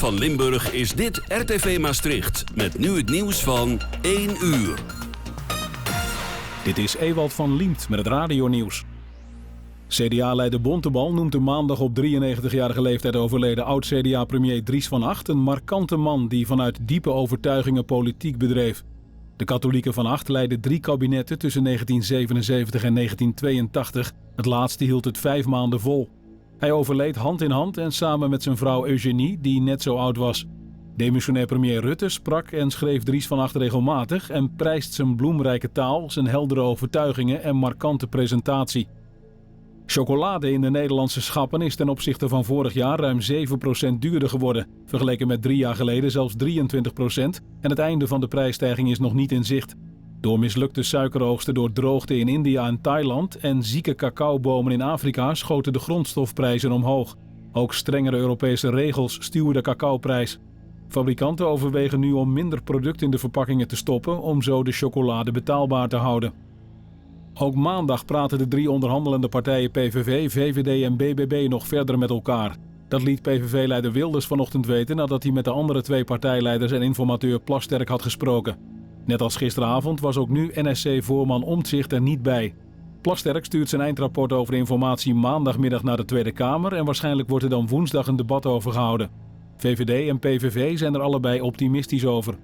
Van Limburg is dit RTV Maastricht. Met nu het nieuws van 1 uur. Dit is Ewald van Liemt met het radionieuws. CDA-leider Bontebal noemt de maandag op 93-jarige leeftijd overleden oud-CDA-premier Dries van Agt een markante man die vanuit diepe overtuigingen politiek bedreef. De katholieke Van Agt leidde 3 kabinetten tussen 1977 en 1982. Het laatste hield het 5 maanden vol. Hij overleed hand in hand en samen met zijn vrouw Eugenie, die net zo oud was. Demissionair premier Rutte sprak en schreef Dries van Agt regelmatig en prijst zijn bloemrijke taal, zijn heldere overtuigingen en markante presentatie. Chocolade in de Nederlandse schappen is ten opzichte van vorig jaar ruim 7% duurder geworden. Vergeleken met 3 jaar geleden zelfs 23% en het einde van de prijsstijging is nog niet in zicht. Door mislukte suikeroogsten door droogte in India en Thailand en zieke cacaobomen in Afrika schoten de grondstofprijzen omhoog. Ook strengere Europese regels stuwen de cacaoprijs. Fabrikanten overwegen nu om minder product in de verpakkingen te stoppen om zo de chocolade betaalbaar te houden. Ook maandag praten de 3 onderhandelende partijen PVV, VVD en BBB nog verder met elkaar. Dat liet PVV-leider Wilders vanochtend weten nadat hij met de andere 2 partijleiders en informateur Plasterk had gesproken. Net als gisteravond was ook nu NSC-voorman Omtzigt er niet bij. Plasterk stuurt zijn eindrapport over de informatie maandagmiddag naar de Tweede Kamer en waarschijnlijk wordt er dan woensdag een debat over gehouden. VVD en PVV zijn er allebei optimistisch over.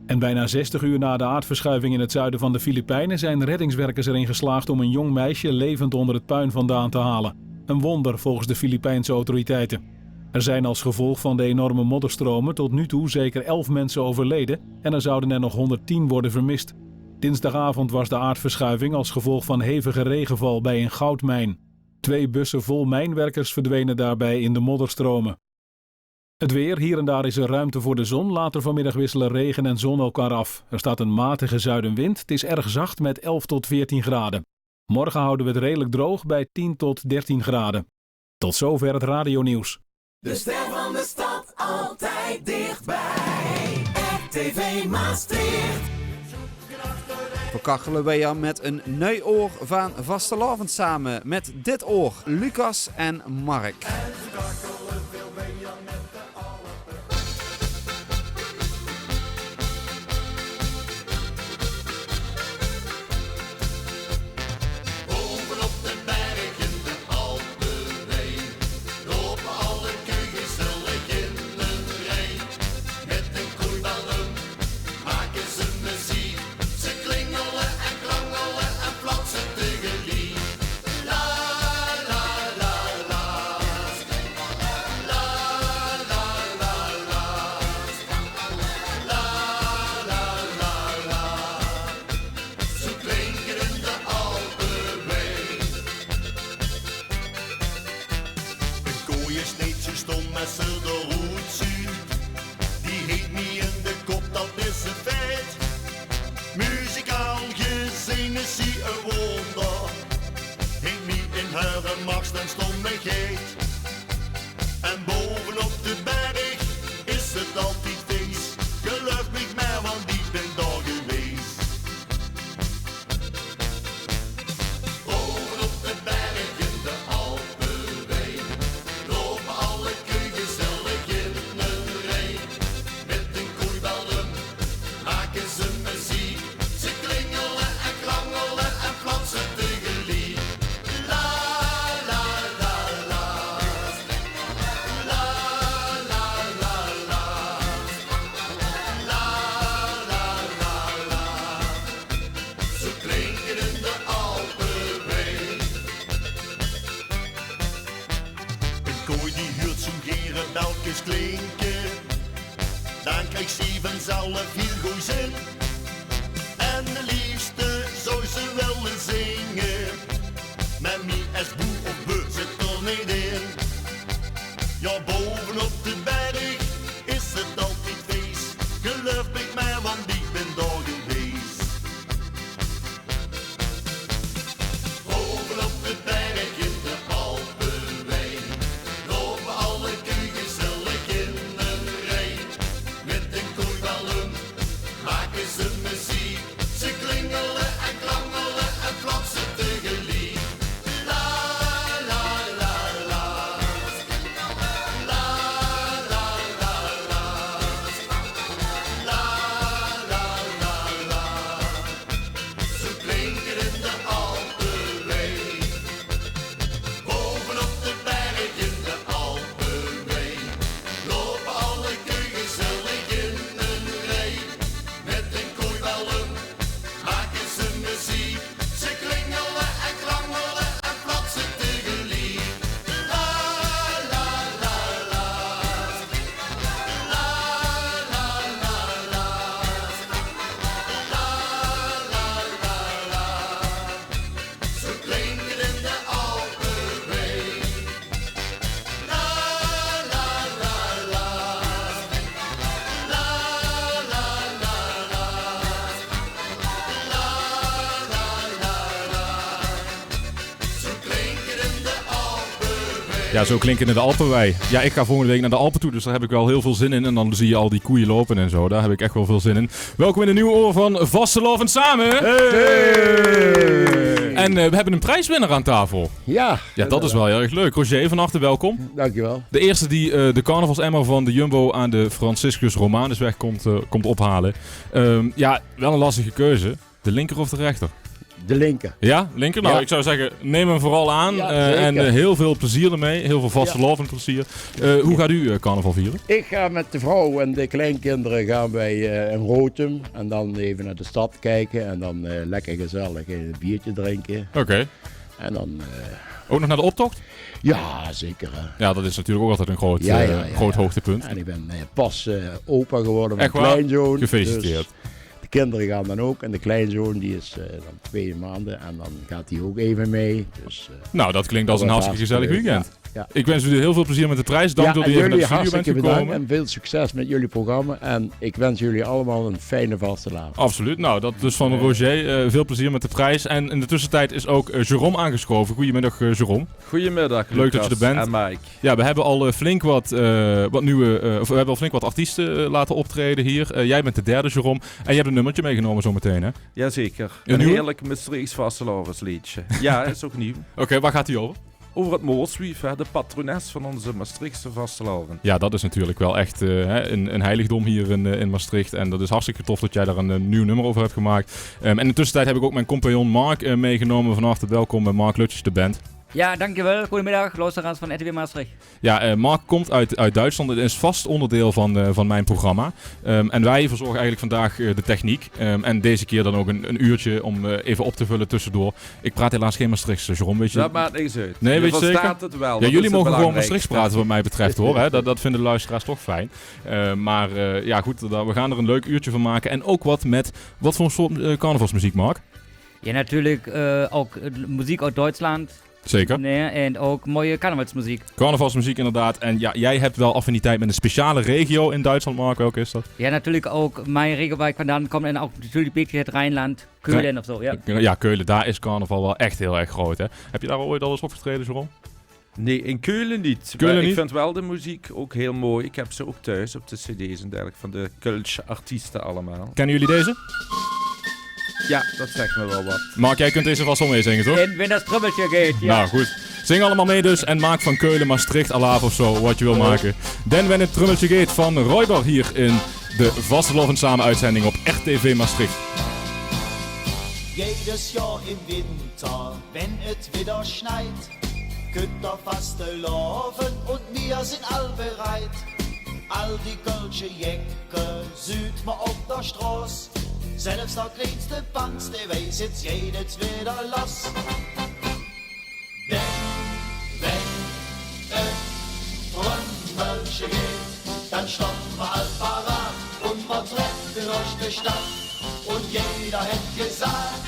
En bijna 60 uur na de aardverschuiving in het zuiden van de Filipijnen zijn reddingswerkers erin geslaagd om een jong meisje levend onder het puin vandaan te halen. Een wonder volgens de Filipijnse autoriteiten. Er zijn als gevolg van de enorme modderstromen tot nu toe zeker 11 mensen overleden en er zouden er nog 110 worden vermist. Dinsdagavond was de aardverschuiving als gevolg van hevige regenval bij een goudmijn. 2 bussen vol mijnwerkers verdwenen daarbij in de modderstromen. Het weer, hier en daar is er ruimte voor de zon. Later vanmiddag wisselen regen en zon elkaar af. Er staat een matige zuidenwind. Het is erg zacht met 11 tot 14 graden. Morgen houden we het redelijk droog bij 10 tot 13 graden. Tot zover het radionieuws. De ster van de stad altijd dichtbij. RTV Maastricht. Verkachelen wij er met een nieuw oor van vastelavond samen met dit oor, Lucas en Mark. Ja, zo klinken de Alpen wij. Ja, ik ga volgende week naar de Alpen toe, dus daar heb ik wel heel veel zin in. En dan zie je al die koeien lopen en zo. Daar heb ik echt wel veel zin in. Welkom in de nieuwe oor van Vastelovend Samen. Hey! En we hebben een prijswinnaar aan tafel. Ja, dat is wel heel erg leuk. Roger, van harte welkom. Dankjewel. De eerste die de carnavalsemmer van de Jumbo aan de Franciscus Romanusweg komt ophalen. Ja, wel een lastige keuze. De linker of de rechter? De linker. Ja, linker? Nou, Ja. ik zou zeggen, neem hem vooral aan. Ja, en heel veel plezier ermee. Heel veel vastelovend plezier. Hoe gaat u carnaval vieren? Ik ga met de vrouw en de kleinkinderen gaan wij in Rotem. En dan even naar de stad kijken. En dan lekker gezellig een biertje drinken. Oké. En dan... Ook nog naar de optocht? Ja, zeker. Ja, dat is natuurlijk ook altijd een groot, groot hoogtepunt. En ik ben pas opa geworden met Echt een waar? kleinzoon. Gefeliciteerd. Dus de kinderen gaan dan ook. En de kleinzoon die is dan 2 maanden. En dan gaat hij ook even mee. Dus, Nou, dat klinkt als een hartstikke gezellig weekend. Ja. Ik wens u heel veel plezier met de prijs. Dank dat u en even naar de jullie studio bent hartstikke gekomen. bedankt en veel succes met jullie programma. En ik wens jullie allemaal een fijne vastelavond. Absoluut. Nou, dat dus van Roger. Veel plezier met de prijs. En in de tussentijd is ook Jérôme aangeschoven. Goedemiddag, Jérôme. Goedemiddag, Leuk dat je er bent. En Mike. Ja, we hebben al flink wat artiesten laten optreden hier. Jij bent de derde, Jérôme. En je hebt een nummertje meegenomen zometeen, hè? Jazeker. Een Een nieuwe? heerlijk Maastrichts vastelavondsliedje. Ja, is ook nieuw. Oké, waar gaat die over? Over het Moorswief, de patrones van onze Maastrichtse vastelavond. Ja, dat is natuurlijk wel echt een heiligdom hier in Maastricht. En dat is hartstikke tof dat jij daar een nieuw nummer over hebt gemaakt. En in de tussentijd heb ik ook mijn compagnon Mark meegenomen. Van harte welkom, Mark Lutjes, de band. Ja, dankjewel. Goedemiddag, luisteraars van RTW Maastricht. Ja, Mark komt uit Duitsland. Het is vast onderdeel van mijn programma. En wij verzorgen eigenlijk vandaag de techniek. En deze keer dan ook een uurtje om even op te vullen tussendoor. Ik praat helaas geen Maastrichts, Jérôme, weet je. Dat maakt niks uit. Nee, je weet je zeker? verstaat het wel. Ja, dat jullie is het mogen gewoon belangrijkste. Maastrichts praten wat mij betreft hoor. Hè? Dat vinden de luisteraars toch fijn. Maar ja goed, we gaan er een leuk uurtje van maken. En ook wat voor een soort carnavalsmuziek, Mark? Ja, natuurlijk ook muziek uit Duitsland. Zeker. Nee, en ook mooie carnavalsmuziek. Carnavalsmuziek inderdaad. En ja, jij hebt wel affiniteit met een speciale regio in Duitsland, Mark. Welke is dat? Ja, natuurlijk ook mijn regio waar ik vandaan kom en ook natuurlijk een beetje het Rijnland, Keulen of zo. Ja. Ja, Keulen, daar is carnaval wel echt heel erg groot. Hè? Heb je daar ooit al eens opgetreden, Jérôme? Nee, in Keulen niet. Keulen Maar niet? ik vind wel de muziek ook heel mooi. Ik heb ze ook thuis op de cd's en dergelijke van de Kölsche artiesten allemaal. Kennen jullie deze? Ja, dat zegt me wel wat. Mark, jij kunt deze vast wel mee zingen, toch? En wenn dat trubbeltje gaat, ja. Nou, goed. Zing allemaal mee dus en maak van Keulen, Maastricht, Alaaf of zo, wat je wil maken. Dan wenn het trummeltje gaat van Roybar hier in de Vastelovend Samen uitzending op RTV Maastricht. Jedes Jahr im Winter, wenn es wieder schneit, könnt ihr Fasteloven und wir sind all bereit. All die Kölsche Jecke süd ma auf der Straße, selbst der kleinste Banks, der weiß jetzt jedes wieder los. Denn wenn es Trümmelchen geht, dann stoppen wir all parat und wir treffen durch die Stadt. Und jeder hätte gesagt,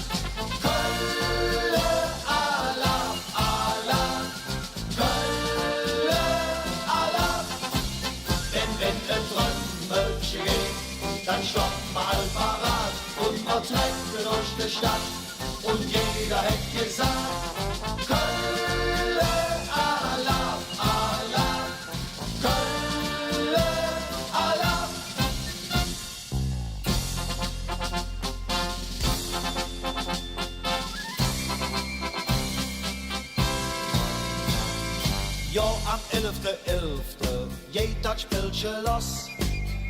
Kölle, Alarm, Alarm, Kölle, Alarm. Denn wenn ein Trümmelchen geht, dann stoppen wir all parat und wir treffen durch die Stadt. Und jeder hätte gesagt, Kölle, Alarm, Alarm, Kölle, Alarm. Ja, am 11.11. geht das Spielchen los.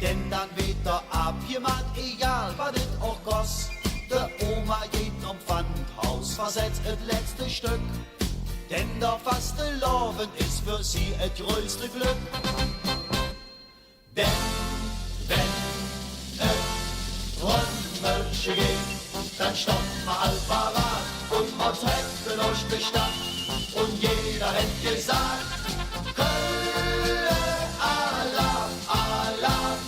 Denn dann wird der abgemacht, egal was es auch kostet. Der Oma geht zum Pfandhaus, versetzt das letzte Stück. Denn der Fasteloven ist für sie das größte Glück. Denn wenn es Trümmelchen geht, dann stoppen wir all parat und wir treffen durch die Stadt. Und jeder hätte gesagt, Kölle, Alarm, Alarm,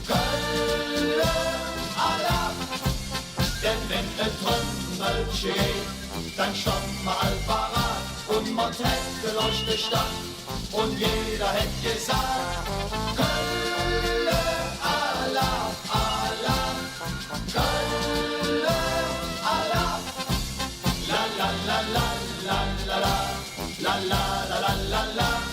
Kölle, Alarm. Denn wenn ein Trümmelchen geht, dann stoppen wir all parat und wir treffen durch die Stadt. Und jeder hätte gesagt, Kölle, Alarm, Alarm, Kölle, Alarm. La la la la la la la la la la la la la.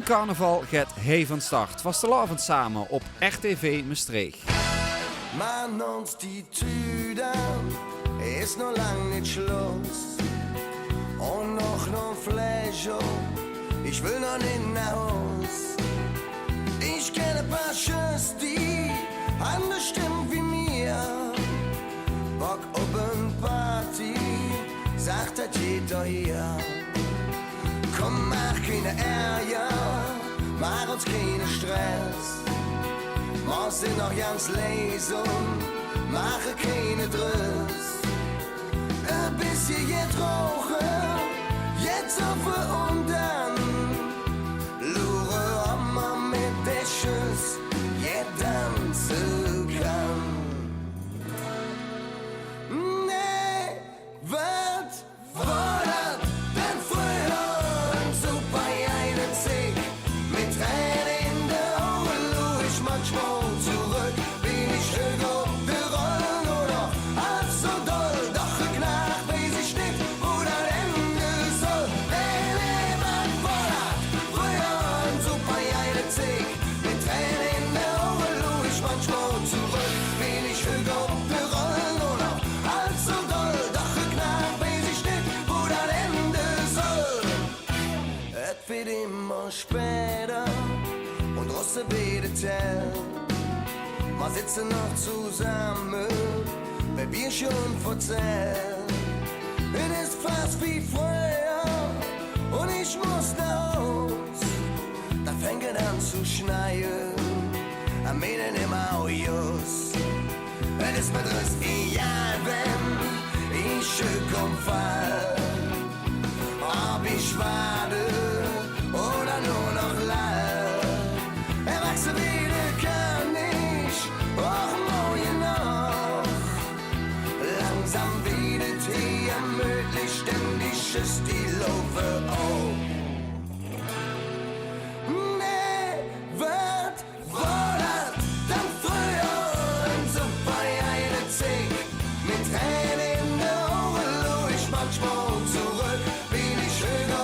Een carnaval gaat hij van start. Vastelavond samen op RTV Maastricht. Man ons die Tüden ist noch lang nicht Schluss. Und noch Fläche, ich will noch nicht nach Haus. Ich kenne ein paar Schüsse, die anders stimmen wie mir. Bock auf ein Party, sagt das jeder hier. Komm, mach keine Ärger, mach uns keinen Stress. Wir sind noch ganz leise, mache keine Driss. Ein bisschen jetzt rauchen, jetzt auf und dann lure immer mit der Schuss, jetzt tanzen kann. Nee, was war das denn früher? Ein super einen Zick mit Tränen in der Augen, lur ich manchmal zurück, bin ich höher der Rollen oder als so doll, doch geknackt. Später und Russe betet. Wir sitzen noch zusammen, bei Bierchen verzählt. Es ist fast wie früher und ich muss nach Haus. Da fängt es an zu schneien, am Mädchen im Aujus. Es ist mir das egal, wenn ich komm fall. Ob ich warte oder nur noch leid. Erwachsen wieder kann ich, auch morgen noch. Langsam wieder hier möglich, ständig ist die Laufe auf. Nee, was war das dann früher? Ein super eine Zick mit Tränen in der Augen, lo ich manchmal zurück, bin ich höher.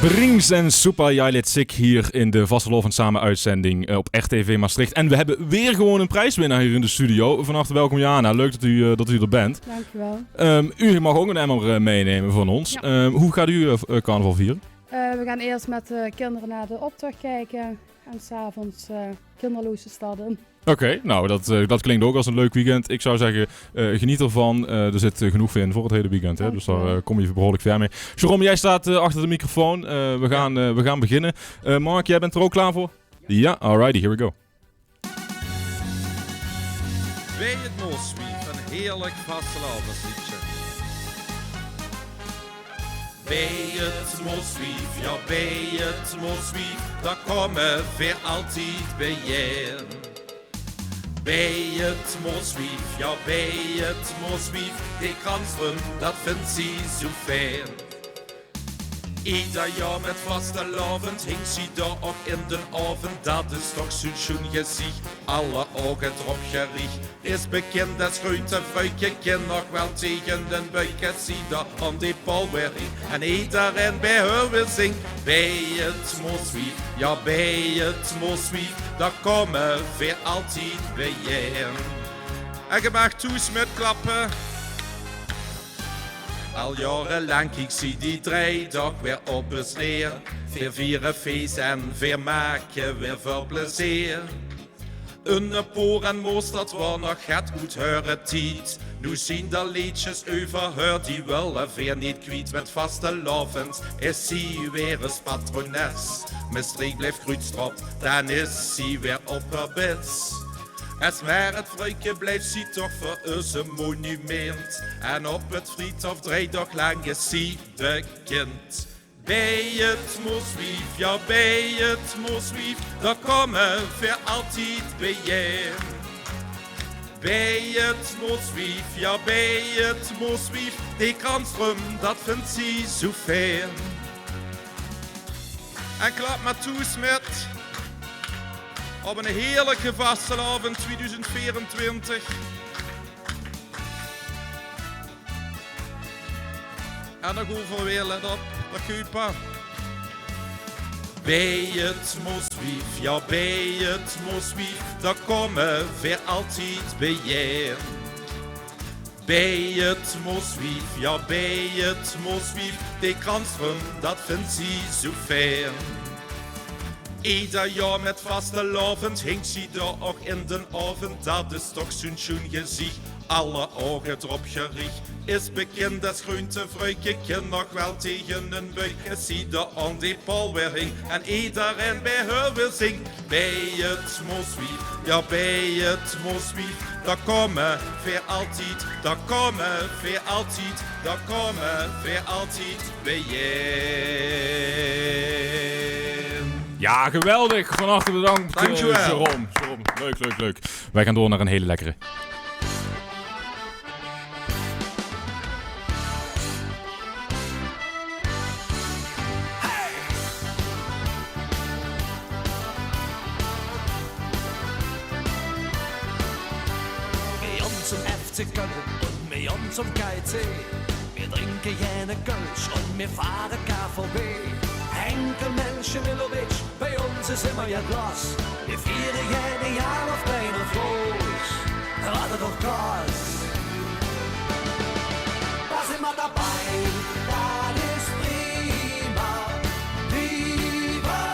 Brings en Super Jajlitsik hier in de Vastelovend Samen uitzending op RTV Maastricht. En we hebben weer gewoon een prijswinnaar hier in de studio. Van harte welkom Jana, leuk dat u er bent. Dankjewel. U mag ook een emmer meenemen van ons. Ja. Hoe gaat u carnaval vieren? We gaan eerst met de kinderen naar de optocht kijken en s'avonds kinderloze stad in. Oké, nou dat klinkt ook als een leuk weekend. Ik zou zeggen, geniet ervan. Er zit genoeg in voor het hele weekend. Hè? Dus daar kom je behoorlijk ver mee. Jerome, jij staat achter de microfoon. We gaan beginnen. Mark, jij bent er ook klaar voor? Ja, alrighty, here we go. Bij het Mooswief, een heerlijk vastelavondsliedje. Bij het Mooswief, ja bij het Mooswief, daar komen we altijd bijeen. Bij het Mooswief, ja bij het Mooswief, die Kranström, dat vindt sie zo fijn. Ieder jaar met vastelavond hing ze daar ook in de avond. Dat is toch zo'n schoen gezicht, alle ogen erop gericht. Is bekend dat groentevruikje, ken nog wel tegen den buik. Zie daar aan die polwerking en iedereen bij haar wil zingen. Bij het mooswief, ja bij het mooswief, daar komen we altijd bij je. En je mag toes met klappen. Al jarenlang ik zie die draaidag weer op besleer. Weer vieren feest en weer maken weer veel plezier. Een poor en moos dat was nog het goed horen tijd. Nu zien de liedjes over haar die willen weer niet kwijt. Met vastelavond is ze weer eens patrones. Misschien blijft Kruidstrop, dan is ze weer op haar bed. Als maar het vrouwtje blijft ze toch voor ons een monument. En op het friedhof draaidag lang is ze bekend. Bij het mooswief, ja bij het mooswief, daar komen we altijd bij je. Bij het mooswief, ja bij het mooswief, die kransrum, dat vindt ze zo ver. En klap maar toes met op een heerlijke vastelavond 2024. En dan goed voor weer, let op, de kuipen. Bij het mooswief, ja bij het mooswief, daar komen we altijd bij je. Bij het mooswief, ja bij het mooswief, die kransrum, dat vindt ze zo ver. Ieder jaar met vastelavond hing ze daar ook in de avond. Dat is toch zo'n schoen gezicht, alle ogen erop gericht. Is bekend als groentevruikje, ken nog wel tegen een buik. Zie daar aan die polwerking en iedereen bij haar wil zingen. Bij het mooswief, ja bij het mooswief, daar komen we altijd, daar komen we altijd, daar komen we altijd bij je. Ja, geweldig. Van harte bedankt. Dankjewel. Jerome. Leuk. Wij gaan door naar een hele lekkere. Bei uns im FC Köln und bei uns im KIC. Wir trinken gerne Kölsch und wir fahren KVB. Henkel Menschemilovic, bei uns ist immer ja Glas. Wir vieren jeden Jahr auf kleiner Floß. Rate doch Gas. Da sind wir dabei, das ist prima. Viva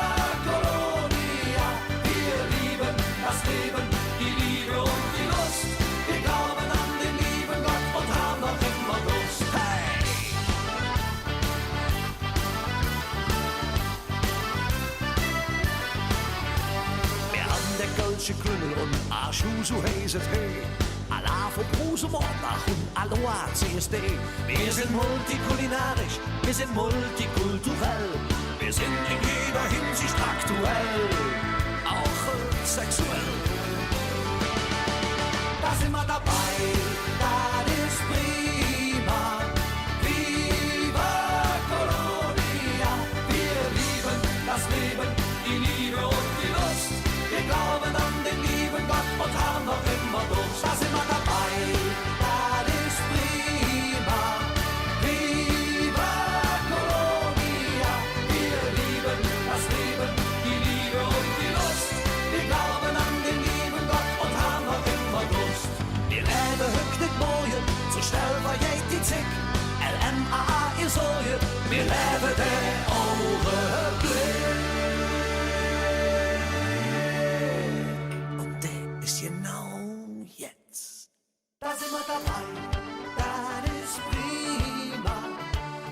Colonia, wir lieben das Leben, die Liebe und die Lust. Wir glauben an den lieben Gott und haben noch immer Lust. Hey! Kölsche Krümmel und Arschuh, so heißt es hey. Allah von Bruse Mordach und Aloha CSD. Wir sind multikulinarisch, wir sind multikulturell. Wir sind in jeder Hinsicht aktuell, auch sexuell. Da sind wir dabei, das ist prima. Viva Colonia, wir lieben das Leben, die Liebe und die Lust. Wir glauben an den lieben Gott und haben noch immer Durst. Da sind wir dabei, das ist prima. Viva Colonia, wir lieben das Leben, die Liebe und die Lust. Wir glauben an den lieben Gott und haben noch immer Durst. Wir leben höchst nicht morgen, so schnell war die Zick. LMAA, ihr Säue, wir leben der Augenblick. Genau jetzt. Da sind wir dabei, das ist prima.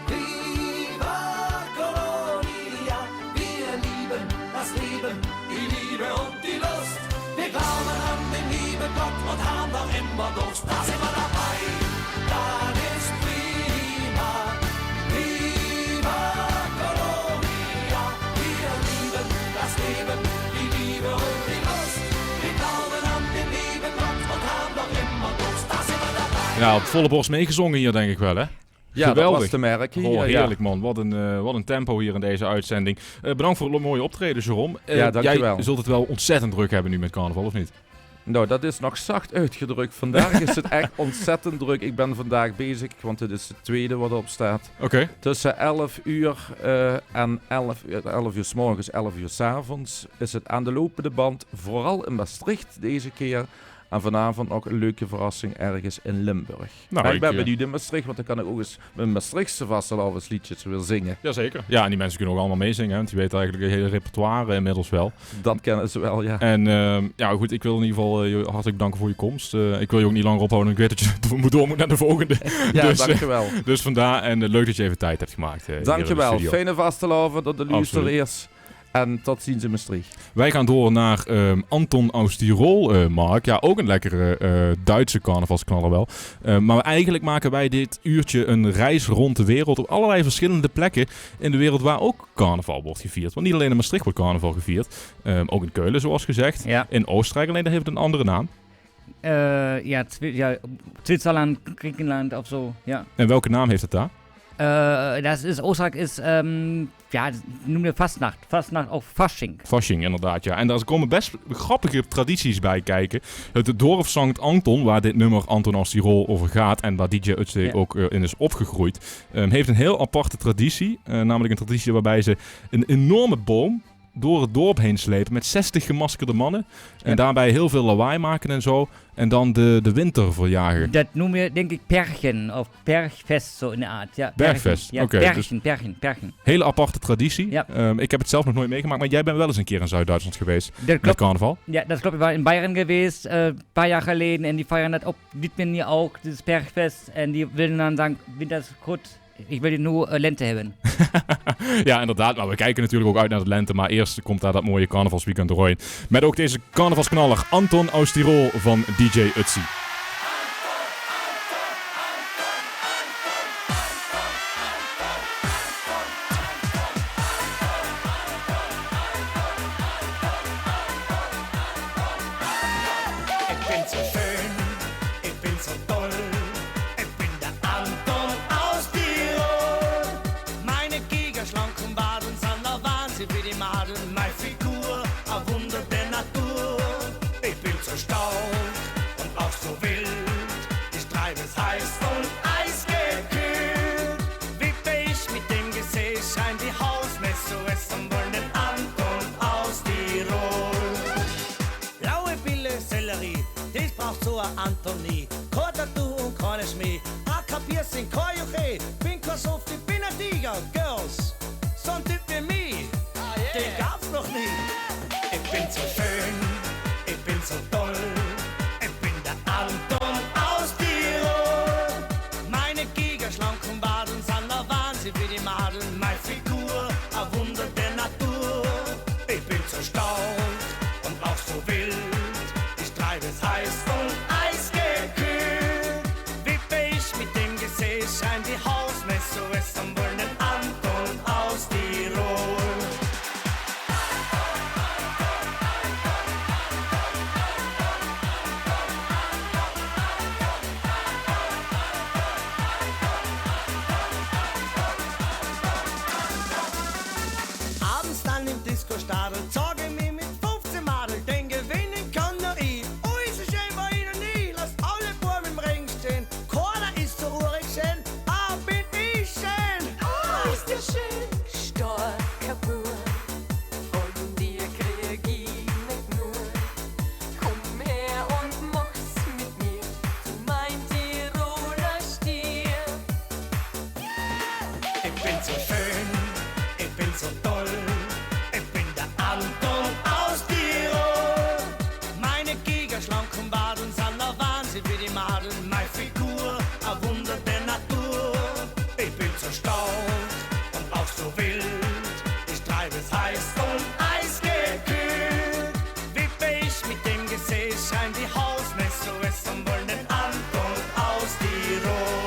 Viva Colonia, wir lieben das Leben, die Liebe und die Lust. Wir glauben an den lieben Gott und haben noch immer Durst. Da sind wir dabei, das ist prima. Viva Colonia, wir lieben das Leben, die Liebe und die Lust. Wir glauben an den lieben Gott und haben noch immer Durst. Da sind wir dabei. Ja, op volle borst meegezongen hier denk ik wel, hè? Ja, geweldig. dat was te merken hier. Oh, heerlijk man, wat een tempo hier in deze uitzending. Bedankt voor het mooie optreden, Jerome. Dankjewel. Jij zult het wel ontzettend druk hebben nu met carnaval, of niet? Nou, dat is nog zacht uitgedrukt. Vandaag is het echt ontzettend druk. Ik ben vandaag bezig, want het is het tweede wat erop staat. Oké. Tussen 11 uur en 11 uur 's morgens, 11 uur 's avonds is het aan de lopende band. Vooral in Maastricht deze keer. En vanavond nog een leuke verrassing ergens in Limburg. Nou, ik ben benieuwd in Maastricht, want dan kan ik ook eens mijn Maastrichtse vastelavondsliedjes weer zingen. Jazeker. Ja, en die mensen kunnen ook allemaal meezingen, want die weten eigenlijk het hele repertoire inmiddels wel. Dat kennen ze wel, ja. En goed, ik wil in ieder geval je hartelijk bedanken voor je komst. Ik wil je ook niet langer ophouden, ik weet dat je door moet naar de volgende. Ja, dus, dankjewel. Dus vandaar, en leuk dat je even tijd hebt gemaakt. Dankjewel. Fijne vastelavond tot de luisteraars. En tot ziens in Maastricht. Wij gaan door naar Anton aus Tirol, Mark. Ja, ook een lekkere Duitse carnavalsknaller wel. Maar eigenlijk maken wij dit uurtje een reis rond de wereld op allerlei verschillende plekken in de wereld waar ook carnaval wordt gevierd. Want niet alleen in Maastricht wordt carnaval gevierd. Ook in Keulen, zoals gezegd. Ja. In Oostenrijk, alleen dat heeft een andere naam. Zwitserland, Griekenland of zo, ja. En welke naam heeft het daar? Oostenrijk is, noem je Fastnacht of Fasching. Fasching, inderdaad, ja. En daar komen best grappige tradities bij kijken. Het dorp Sankt Anton, waar dit nummer Anton aus Tirol over gaat en waar DJ Ötzi ook in is opgegroeid, heeft een heel aparte traditie. Namelijk een traditie waarbij ze een enorme boom door het dorp heen slepen met 60 gemaskerde mannen. Ja. En daarbij heel veel lawaai maken en zo. En dan de winter verjagen. Dat noem je denk ik Perchen of Bergfest, zo in de aard. Ja, Bergfest, ja, oké. Perchen. Hele aparte traditie. Ja. Ik heb het zelf nog nooit meegemaakt, maar jij bent wel eens een keer in Zuid-Duitsland geweest met carnaval. Ja, dat klopt. Ik was in Bayern geweest, een paar jaar geleden. En die feiern dat op dit manier ook, dieses Bergfest. En die willen dan sagen, winter is goed. Ik wil nu lente hebben. Ja, inderdaad. Maar we kijken natuurlijk ook uit naar de lente. Maar eerst komt daar dat mooie carnavalsweekend doorheen. Met ook deze carnavalsknaller Anton aus Tirol van DJ Ötzi. Ik ben zo schön, ik ben zo toll. Ik ben der Anton aus Tirol. Meine schlanken Baden sind der Wahnsinn wie die Maden. Meine Figur, ein Wunder der Natur. Ich bin so stark und auch so wild. Ich treibe es heiß und eisgekühlt. Wippe ich mit dem Gesäß, scheint die Hausmesse es am wollen den Anton aus Tirol. Blaue Pille, Sellerie, das braucht so ein Antonie. Kein Tattoo und keine Schmäh, AK Piercing, kein Juche. Bin kein Soft, ich bin ein Tiger, Girls. So ein Typ wie mich, den gab's noch nie. Ich bin so schön, ich bin so toll. Ich bin der Anton aus Tirol. Meine schlanken Baden sind der Wahnsinn wie die Madeln. Meine Figur, ein Wunder der Natur. Ich bin so stark und auch so wild. Ich treibe es heiß und eisgekühlt. Wippe ich mit dem Gesäß, scheint die Hausmesse es am wollen den Anton aus Tirol. Abends dann im Disco-Stadel zeige mich mit 15 Madel, den gewinnen kann nur ich. Oh, ist es schön bei Ihnen nie, lasst alle Buben im Ring stehen. Keiner ist so urig schön, bin ich schön. Oh, ist der schön, starker Bub. Von dir krieg ich nicht nur. Komm her und mach's mit mir, du mein Tiroler Stier. Ich bin so schön, ich bin so toll. Ich bin der Anton aus Tirol. Meine schlanken Baden sind der Wahnsinn wie die Madeln. Meine Figur, ein Wunder der Natur. Ich bin so stark und auch so wild. Ich treibe es heiß und eisgekühlt. Wippe ich mit dem Gesäß, scheint die Hausmesse es am wollen den Anton aus Tirol.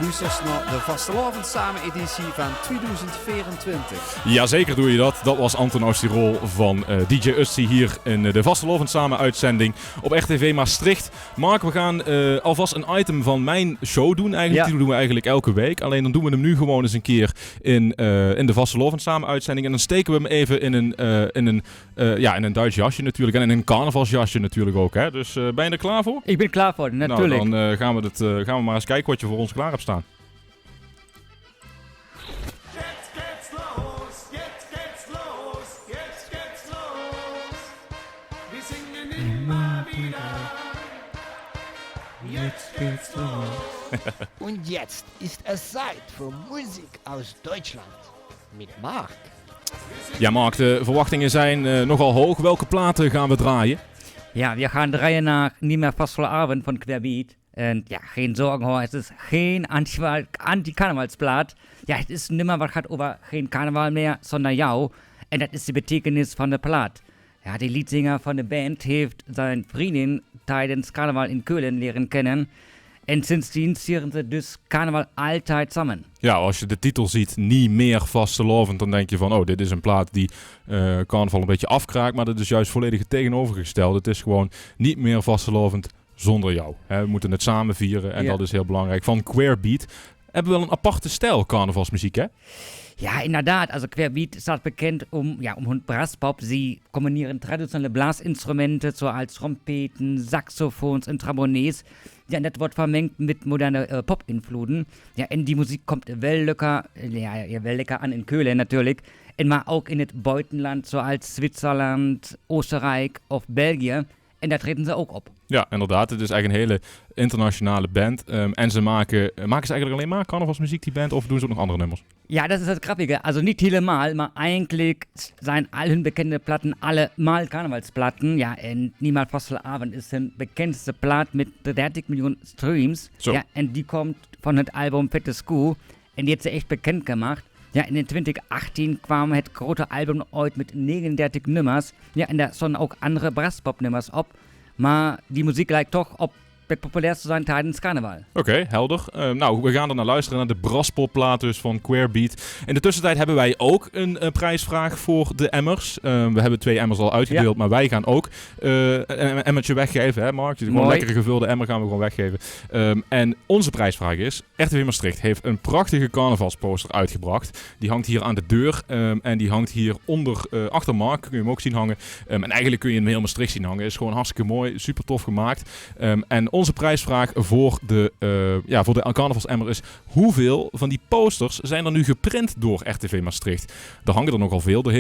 luistert naar de Vastelavond Samen editie van 2024. Jazeker doe je dat. Dat was Anton Oosterol van DJ Usty hier in de Vastelovend Samen uitzending op RTV Maastricht. Mark, we gaan alvast een item van mijn show doen eigenlijk. Die doen we eigenlijk elke week. Alleen dan doen we hem nu gewoon eens een keer in de Vastelovend Samen uitzending. En dan steken we hem even in een Duits jasje natuurlijk. En in een carnavalsjasje natuurlijk ook. Hè? Dus ben je er klaar voor? Ik ben klaar voor, natuurlijk. Nou, dan gaan we maar eens kijken wat je voor ons klaar hebt staan. Jetzt geht's los, jetzt geht's los, jetzt geht's los. Wir singen immer wieder. Jetzt geht's los. Und jetzt ist es Zeit für Musik aus Deutschland mit Mark. Ja, Mark, de verwachtingen zijn nogal hoog. Welke platen gaan we draaien? Ja, wir gaan draaien naar Nie mehr Vastelavond van Querbeat. Und ja, geen Sorgen hoor, es ist geen Anti-Karnevalsplaat. Ja, het is nimmer wat gaat over geen Karneval meer, sondern jou. En dat is de betekenis van de plaat. Ja, de Liedsänger van de band heeft zijn vriendin tijdens Karneval in Keulen leren kennen. En sindsdien vieren ze dus Karneval altijd samen. Ja, als je de titel ziet, Niet meer Vastelovend, dan denk je van, oh, dit is een plaat die carnaval een beetje afkraakt. Maar dat is juist volledig het tegenovergestelde. Het is gewoon niet meer Vastelovend zonder jou. We moeten het samen vieren en dat is heel belangrijk. Van Querbeat hebben we wel een aparte stijl carnavalsmuziek, hè? Ja, inderdaad. Also Querbeat staat bekend um hun Brasspop. Sie kombinieren traditionelle Blasinstrumente, zoals Trompeten, Saxophons en Trombones. Ja, en dat wordt vermengt met moderne Pop-invloeden. Ja, en die muziek komt wel lekker aan in Keulen natuurlijk. En maar ook in het buitenland, zoals Zwitserland, Oostenrijk of België. En daar treden ze ook op. Ja, inderdaad. Het is eigenlijk een hele internationale band. En ze maken ze eigenlijk alleen maar carnavalsmuziek, die band, of doen ze ook nog andere nummers? Ja, das ist das Grappige. Also nicht helemaal, maar eigentlich zijn al hun bekende Platten allemal Karnevalsplatten. Ja, en Niemals Vastelavond is hun bekendste plaat met 30 miljoen streams. Zo. Ja, en die komt van het album Fette Skoe. En die heeft ze echt bekend gemacht. Ja, in 2018 kwam het grote album ooit met 39 nummers. Ja, en daar stonden ook andere Brasspop-nummers op. Maar die muziek lijkt toch op het populairste zijn tijdens carnaval. Oké, helder. Nou, we gaan er naar luisteren, naar de Brasspopplaat dus van Querbeat. In de tussentijd hebben wij ook een prijsvraag voor de emmers. We hebben 2 emmers al uitgedeeld, maar wij gaan ook een emmertje weggeven, hè Mark? Gewoon een lekkere gevulde emmer gaan we gewoon weggeven. En onze prijsvraag is, RTV Maastricht heeft een prachtige carnavalsposter uitgebracht. Die hangt hier aan de deur en die hangt hier achter Mark. Kun je hem ook zien hangen. En eigenlijk kun je hem heel Maastricht zien hangen. Is gewoon hartstikke mooi, super tof gemaakt. En onze prijsvraag voor de carnavalsemmer is: hoeveel van die posters zijn er nu geprint door RTV Maastricht? Er hangen er nogal veel door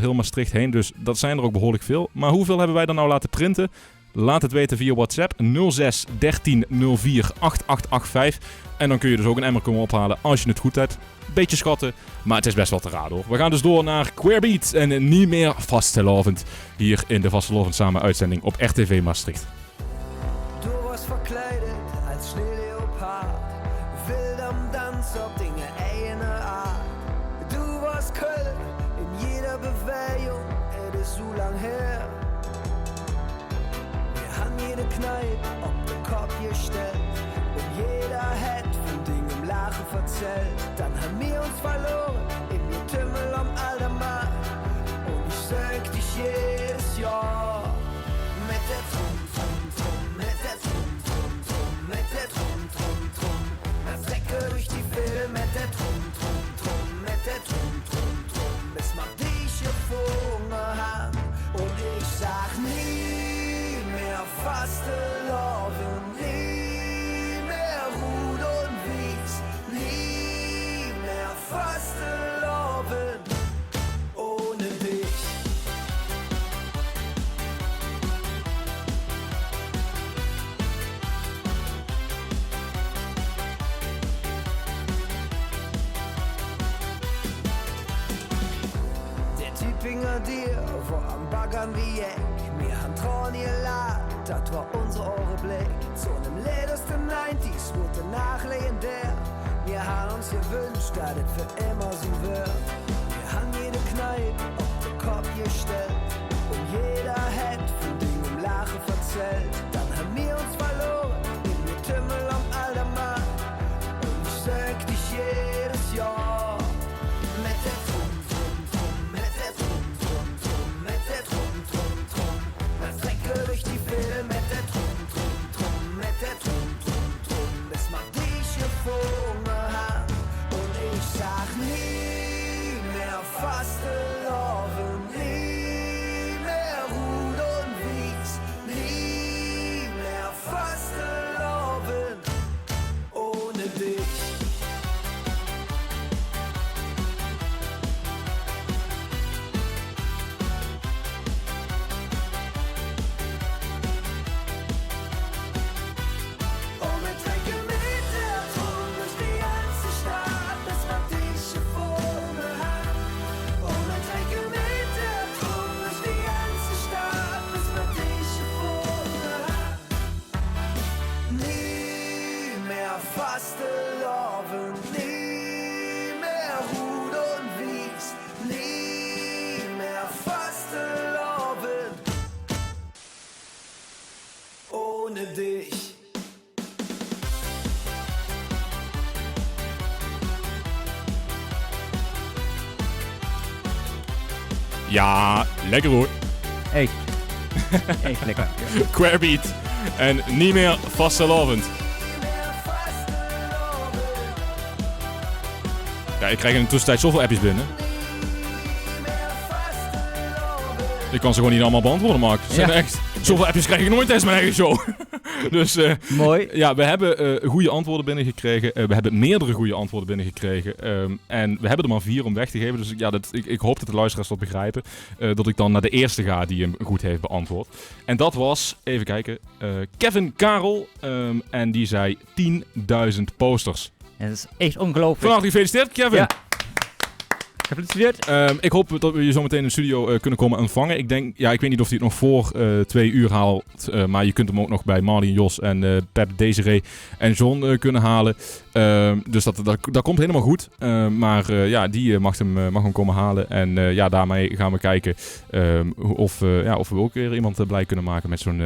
heel Maastricht heen, dus dat zijn er ook behoorlijk veel. Maar hoeveel hebben wij er nou laten printen? Laat het weten via WhatsApp 06 13 04 8885. En dan kun je dus ook een emmer komen ophalen als je het goed hebt. Beetje schatten, maar het is best wel te raden hoor. We gaan dus door naar Querbeat en Niet meer Vastelovend hier in de Vastelovend Samen uitzending op RTV Maastricht. Du warst verkleidet als Schneeleopard, wild am Tanz auf Dinge eigene Art. Du warst Köln in jeder Bewegung, es ist so lang her. Wir haben jede Kneipe auf den Kopf gestellt und jeder hat von Dingen im Lachen verzählt. Dann haben wir uns verloren im Getümmel am Aldermann und ich sag dich jedes Jahr mit der Trum, Trum, Trum, mit der Trum, Trum, Trum, mit der Trum, Trum, Trum. Man Säcke durch die Wille mit der Trum, Trum, Trum, mit der Trum, Trum, Trum. Bis man dich gefunden hat und ich sag nie mehr Fastelovend, nie mehr Rud und Wies, nie mehr Fastelovend ohne dich. Tübinger dir vor am Baggern wie Eck. Wir haben Trauen geladen, das war unsere Ohrenblick. Zu einem letzten 90s wurde nach legendär. Wir haben uns gewünscht, dass es für immer so wird. Wir haben jede Kneipe auf den Kopf gestellt und jeder hat von Dingen im Lachen verzählt. Dann haben wir uns verloren im Getümmel am Aldermann und ich ohne dich. Ja, lekker hoor. Echt. Echt lekker. Queerbeat. En niet meer vastelovend. Ja, ik krijg in de tussentijd zoveel appjes binnen. Ik kan ze gewoon niet allemaal beantwoorden, Mark. Zijn echt. Zoveel appjes krijg ik nooit tijdens mijn eigen show. Dus mooi. Ja, we hebben goede antwoorden binnengekregen. We hebben meerdere goede antwoorden binnengekregen. En we hebben er maar 4 om weg te geven. Dus ja, ik hoop dat de luisteraars dat begrijpen. Dat ik dan naar de eerste ga die hem goed heeft beantwoord. En dat was, even kijken, Kevin Karel. En die zei 10.000 posters. Dat is echt ongelooflijk. Van harte gefeliciteerd, Kevin. Ja. Gefeliciteerd. Ik hoop dat we je zo meteen in de studio kunnen komen ontvangen. Ik weet niet of hij het nog voor 2 uur haalt. Maar je kunt hem ook nog bij Marley en Jos en Pep, Desiree en John kunnen halen. Dus dat komt helemaal goed. Maar die mag hem komen halen. En daarmee gaan we kijken of we ook weer iemand blij kunnen maken met zo'n...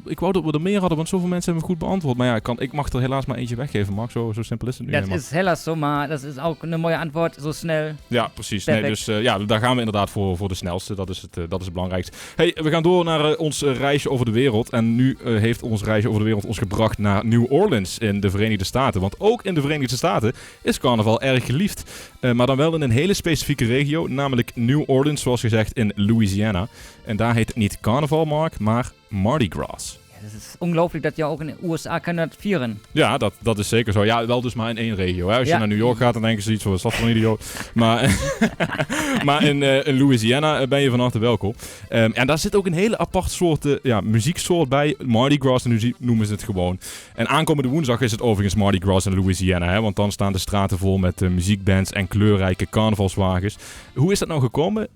ik wou dat we er meer hadden, want zoveel mensen hebben goed beantwoord. Maar ja, ik mag er helaas maar eentje weggeven, Mark. Zo simpel is het nu. Dat is helaas zo, maar dat is ook een mooie antwoord. Zo snel. Ja, precies. Nee, dus daar gaan we inderdaad voor de snelste. Dat is het belangrijkste. Hey, we gaan door naar ons reisje over de wereld. En nu heeft ons reisje over de wereld ons gebracht naar New Orleans in de Verenigde Staten. Want ook in de Verenigde Staten is carnaval erg geliefd. Maar dan wel in een hele specifieke regio, namelijk New Orleans, zoals gezegd, in Louisiana. En daar heet het niet carnaval, Mark, maar Mardi Gras. Het is ongelooflijk dat je ook in de USA kan dat vieren. Ja, dat is zeker zo. Ja, wel dus maar in 1 regio. Hè. Als je naar New York gaat, dan denken ze iets van, wat is dat voor een idioot? Maar in Louisiana ben je van harte welkom. En daar zit ook een hele apart soort muzieksoort bij. Mardi Gras noemen ze het gewoon. En aankomende woensdag is het overigens Mardi Gras in Louisiana. Hè, want dan staan de straten vol met muziekbands en kleurrijke carnavalswagens. Hoe is dat nou gekomen,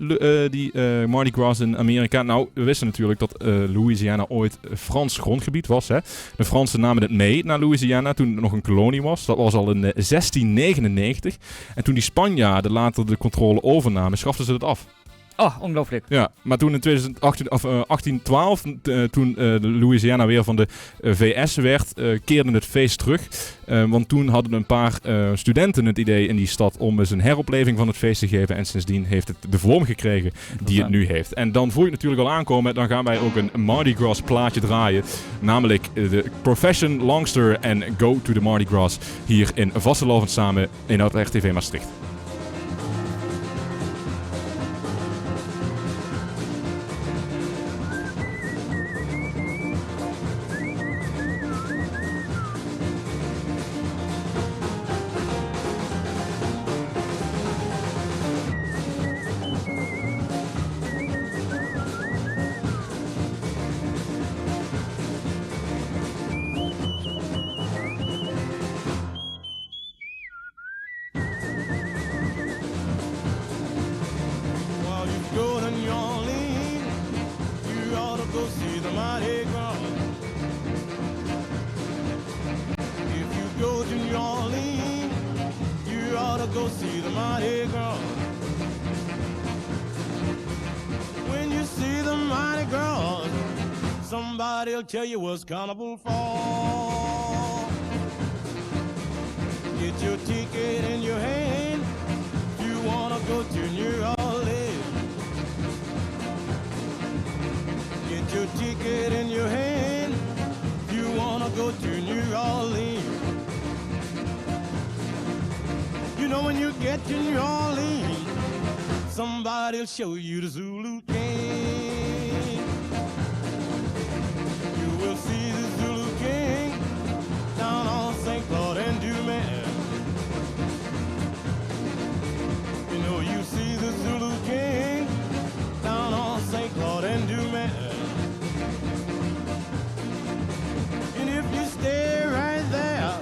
die Mardi Gras in Amerika? Nou, we wisten natuurlijk dat Louisiana ooit Frans grondgebied was. Hè. De Fransen namen het mee naar Louisiana toen het nog een kolonie was. Dat was al in 1699. En toen die Spanjaarden later de controle overnamen, schaften ze het af. Oh, ongelooflijk. Ja, maar toen in 1812, toen Louisiana weer van de VS werd, keerde het feest terug. Want toen hadden een paar studenten het idee in die stad om eens een heropleving van het feest te geven. En sindsdien heeft het de vorm gekregen die het nu heeft. En dan voel je het natuurlijk al aankomen. Dan gaan wij ook een Mardi Gras plaatje draaien. Namelijk de Profession Longster en Go to the Mardi Gras. Hier in Vastelovend samen in het RTV Maastricht. Tell you what's carnival for. Get your ticket in your hand. You wanna go to New Orleans. Get your ticket in your hand. You wanna go to New Orleans. You know when you get to New Orleans, somebody'll show you the Zulu King. We'll see the Zulu King down on St. Claude and Dumas. You know you see the Zulu King down on St. Claude and Dumas. And if you stay right there,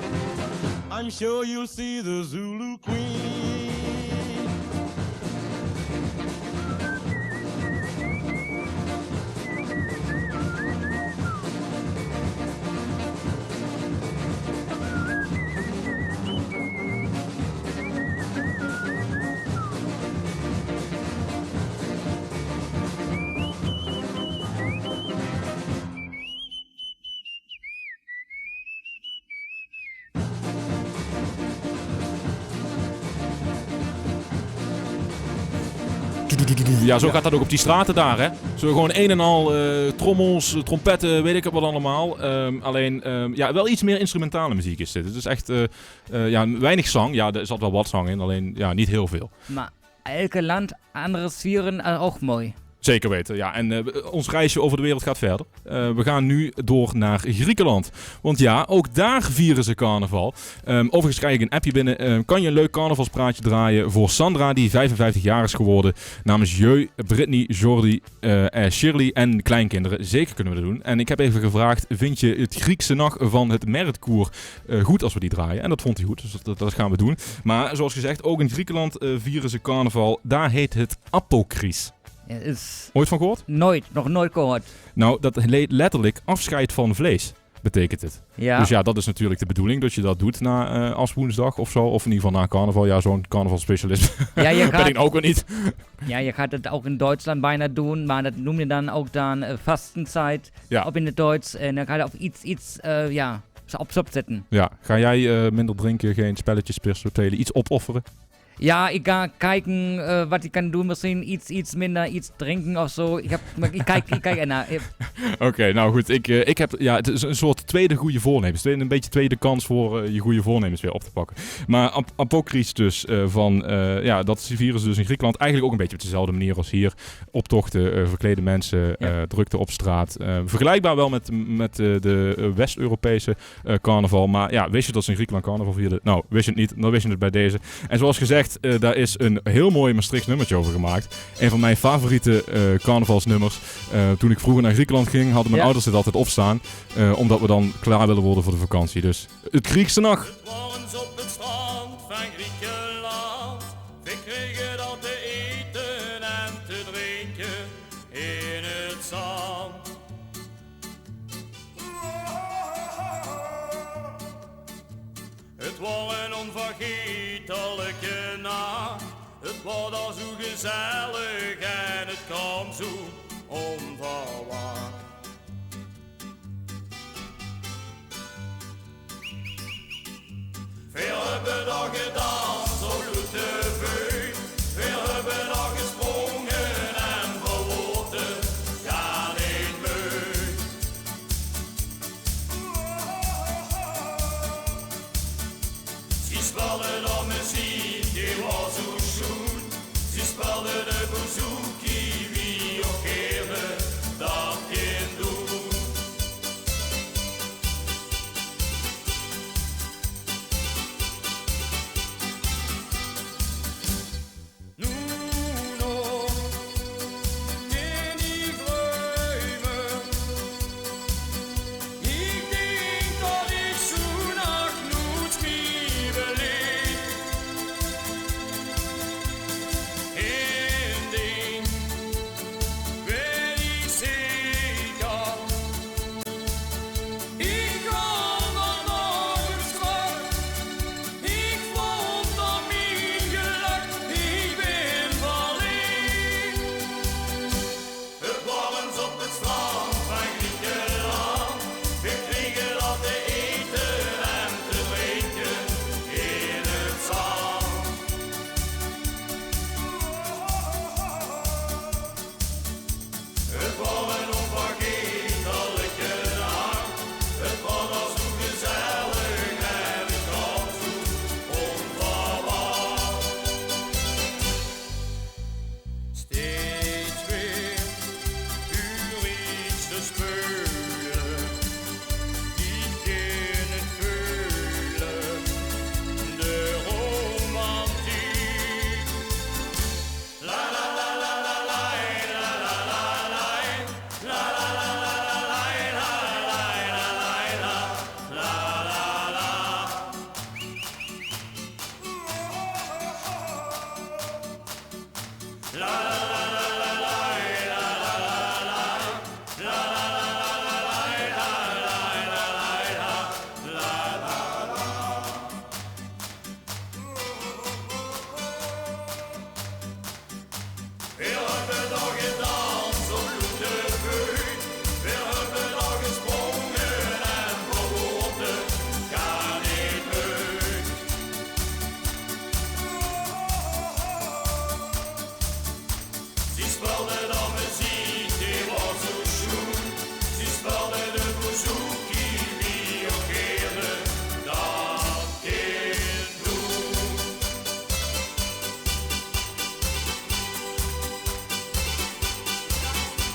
I'm sure you'll see the Zulu Queen. Ja, zo gaat dat ook op die straten daar, hè. Zo gewoon een en al trommels, trompetten, weet ik het wat allemaal. Alleen, wel iets meer instrumentale muziek is dit. Het is echt weinig zang. Ja, er zat wel wat zang in, alleen niet heel veel. Maar elke land, andere sferen, ook mooi. Zeker weten, ja. En ons reisje over de wereld gaat verder. We gaan nu door naar Griekenland. Want ja, ook daar vieren ze carnaval. Overigens krijg ik een appje binnen. Kan je een leuk carnavalspraatje draaien voor Sandra, die 55 jaar is geworden. Namens Jeu, Brittany, Jordi, Shirley en kleinkinderen. Zeker kunnen we dat doen. En ik heb even gevraagd, vind je het Griekse nacht van het Meritkoer goed als we die draaien? En dat vond hij goed, dus dat gaan we doen. Maar zoals gezegd, ook in Griekenland vieren ze carnaval. Daar heet het Apokris. Ooit van gehoord? Nog nooit gehoord. Nou, dat letterlijk afscheid van vlees betekent het. Ja. Dus ja, dat is natuurlijk de bedoeling, dat je dat doet na Aswoensdag of zo. Of in ieder geval na carnaval. Ja, zo'n carnavalspecialist ben ik ook weer niet. Ja, je gaat het ook in Duitsland bijna doen, maar dat noem je dan ook Fastenzeit op in het Duits. En dan ga je op iets opzetten. Ja, ga jij minder drinken, geen spelletjes spelen, iets opofferen? Ja, ik ga kijken wat ik kan doen. Misschien iets minder, iets drinken of zo. Ik kijk ernaar. Oké, nou goed. Ik heb, het is een soort tweede goede voornemens. Een beetje tweede kans voor je goede voornemens weer op te pakken. Maar Apokris dus, dat vieren ze dus in Griekenland eigenlijk ook een beetje op dezelfde manier als hier. Optochten, verklede mensen, drukte op straat. Vergelijkbaar wel met de West-Europese carnaval. Maar ja, wist je dat ze in Griekenland carnaval vierden? Nou, wist je het niet, dan wist je het bij deze. En zoals gezegd, daar is een heel mooi Maastrichts nummertje over gemaakt. Een van mijn favoriete carnavalsnummers. Toen ik vroeger naar Griekenland ging, hadden mijn ouders het altijd opstaan. Omdat we dan klaar willen worden voor de vakantie. Dus het Griekse nacht. Op het strand van Griekenland. We kregen dan te eten en te drinken in het zand. Het was een onvergetelijke nacht. Het was al zo gezellig en het kwam zo onverwacht. Veel hebben daar gedaan, zo doet de vuur. Veel hebben daar gesprongen en verwoorden, ga niet meer. Ze speelden dan muziek, die was zo schoon. Ze speelden de bouzouki, wie ook keerde, dat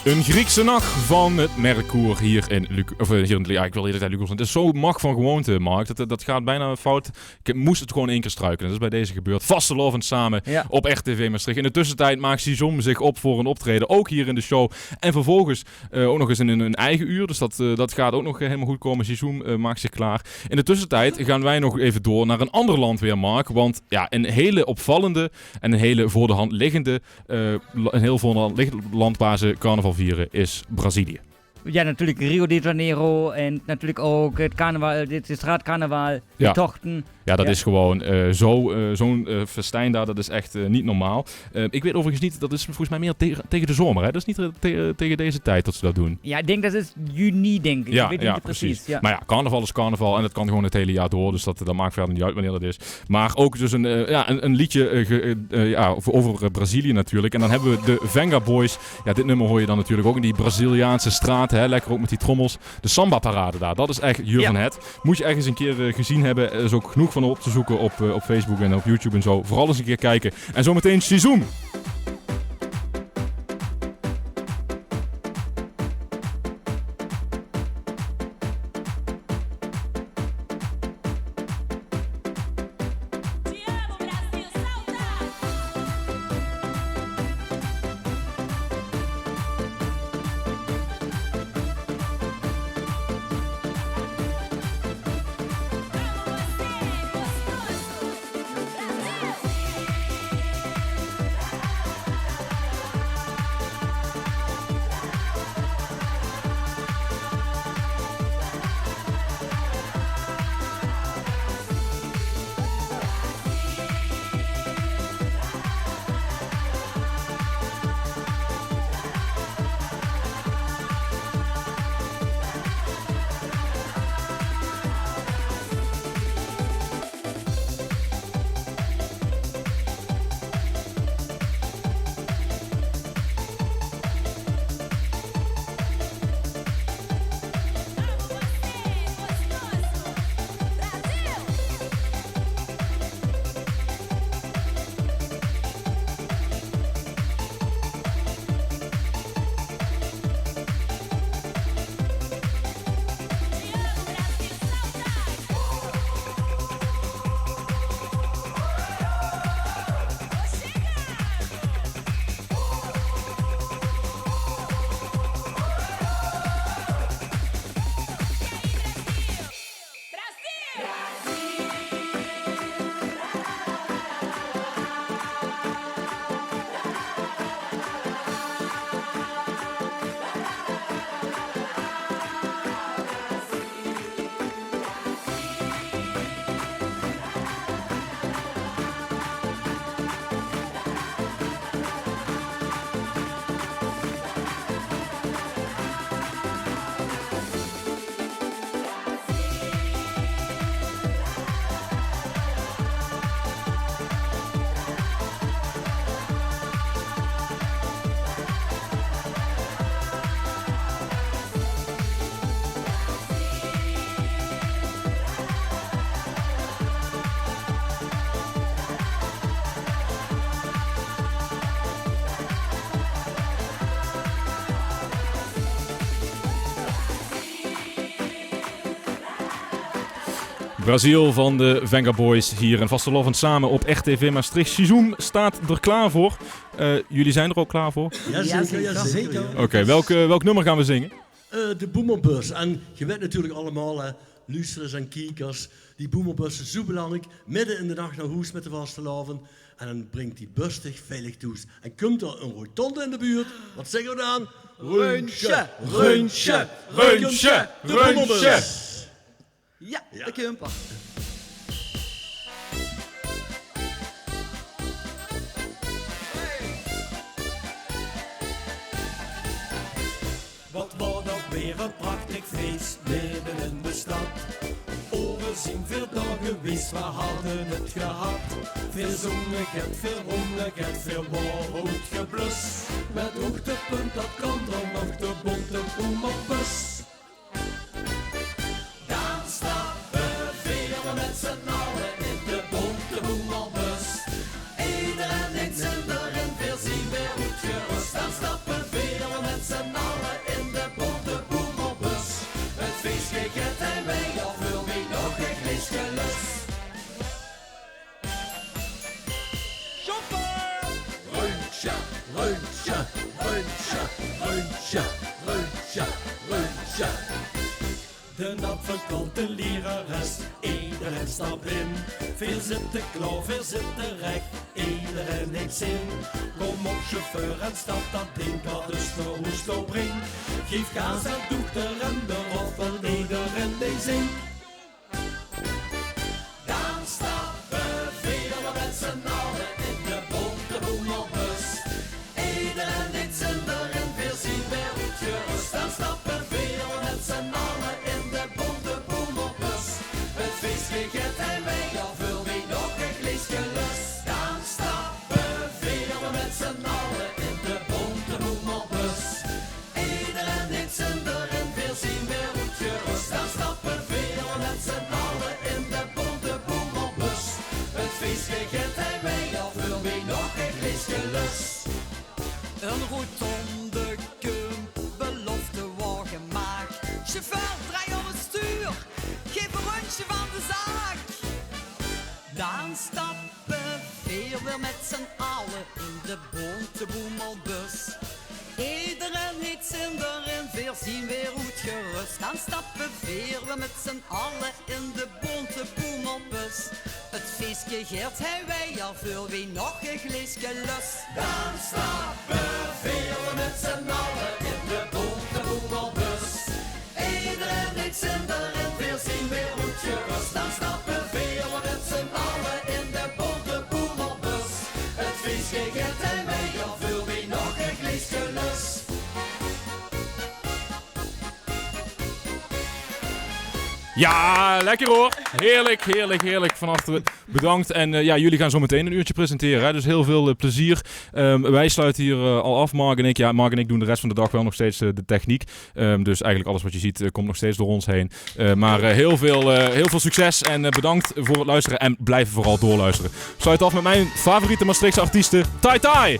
Een Griekse nacht van het Mercure hier in ja, ik wil de hele tijd Lucas. Het is zo mag van gewoonte, Mark. Dat gaat bijna fout. Ik moest het gewoon 1 keer struikelen. Dat is bij deze gebeurd. Vastelovend samen op RTV Maastricht. In de tussentijd maakt Sizom zich op voor een optreden. Ook hier in de show. En vervolgens ook nog eens in een eigen uur. Dus dat gaat ook nog helemaal goed komen. Sizom maakt zich klaar. In de tussentijd gaan wij nog even door naar een ander land weer, Mark. Want ja, een hele opvallende en een hele voor de hand liggende landbase carnaval vieren is Brazilië. Ja, natuurlijk Rio de Janeiro en natuurlijk ook het carnaval, dit straatcarnaval, de tochten. Ja, dat is gewoon zo'n festijn daar, dat is echt niet normaal. Ik weet overigens niet, dat is volgens mij meer tegen de zomer, hè? Dat is niet tegen deze tijd dat ze dat doen. Ja, ik denk dat is juni, denk ik. Ja, ik weet niet precies. Ja. Maar ja, carnaval is carnaval en dat kan gewoon het hele jaar door, dus dat maakt verder niet uit wanneer dat is. Maar ook dus een liedje over Brazilië natuurlijk. En dan hebben we de Venga Boys. Ja, dit nummer hoor je dan natuurlijk ook in die Braziliaanse straten, hè? Lekker ook met die trommels. De samba-parade daar, dat is echt van het. Moet je ergens een keer gezien hebben, er is ook genoeg van op te zoeken op Facebook en op YouTube en zo. Vooral eens een keer kijken. En zometeen Sizom. Brazil van de Venga Boys hier in Vastelovend samen op RTV Maastricht. Sizom staat er klaar voor. Jullie zijn er ook klaar voor? Jazeker. Oké, welk nummer gaan we zingen? De Boemelbus. En je weet natuurlijk allemaal, luisteraars en kijkers, die Boemelbus is zo belangrijk. Midden in de nacht naar huis met de Vastelovend. En dan brengt die bus zich veilig toe. En komt er een rotonde in de buurt. Wat zeggen we dan? Reuntje, reuntje, reuntje, reuntje. Ja, dat kun je hem pakken. Wat wordt ook weer een prachtig feest midden in de stad. Overzien veel dagen geweest, we hadden het gehad. Veel zonnigheid, veel rommeligheid, veel brood geblus. Met hoogtepunt, dat kan dan nog de bonte Boemelbus. Dan stappen we met z'n allen in de bonte Boemelbus. Iedereen denkt zin erin, veel zien weer goed gerust. Dan stappen we met z'n allen. feest gegeten en wij al veel wie nog een glisje lust. Röntja, röntja, röntja, röntja, röntja, röntja. De advocaat, lerares, iedereen stapt in. Veel zitten klaar, veel zitten recht, iedereen heeft zin. Kom op chauffeur en stap dat ding, wat dus de hoesto brengt. Geef kaas en dochter en de roffel, iedereen die zingt. Dan stappen vele met z'n allen in de bonte boemelbus. Iedereen heeft zin erin, veel zien weer goed gerust. Dan stappen vele met z'n allen in de bonte boemelbus. Het feest begint en wij al veel wie nog een glisje lust. Dan stappen vele met z'n allen in de bonte boemelbus. Iedereen heeft zin erin, veel zien weer goed gerust. Dan stappen vele met z'n allen in de bonte boemelbus. Het feest begint en wij al veel wie nog een glisje lust. Een rotonde kump, belofte wordt gemaakt. Chauffeur, draai om het stuur, geef een rondje van de zaak. Dan stappen veel weer met z'n allen in de bonte boemelbus. Iedereen heeft zin erin, veel zien weer goed gerust. Dan stappen veel weer met z'n allen in de bonte boemelbus. Het feestje geert hij wij al veel wie nog een glisje lust. Dan stappen veel weer met z'n allen in de bonte boemelbus. Iedereen heeft zin erin, veel zien weer goed gerust. Dan stappen veel weer met z'n allen in de bonte boemelbus. Het feestje geert hij wij al veel wie nog een glisje lust. Ja, lekker hoor. Heerlijk, heerlijk, heerlijk. Van harte bedankt. En ja, jullie gaan zo meteen een uurtje presenteren. Hè? Dus heel veel plezier. Wij sluiten hier al af, Mark en ik. Ja, Mark en ik doen de rest van de dag wel nog steeds de techniek. Dus eigenlijk alles wat je ziet komt nog steeds door ons heen. Maar heel veel succes en bedankt voor het luisteren. En blijf vooral doorluisteren. Sluit af met mijn favoriete Maastrichtse artiesten, Tai Tai.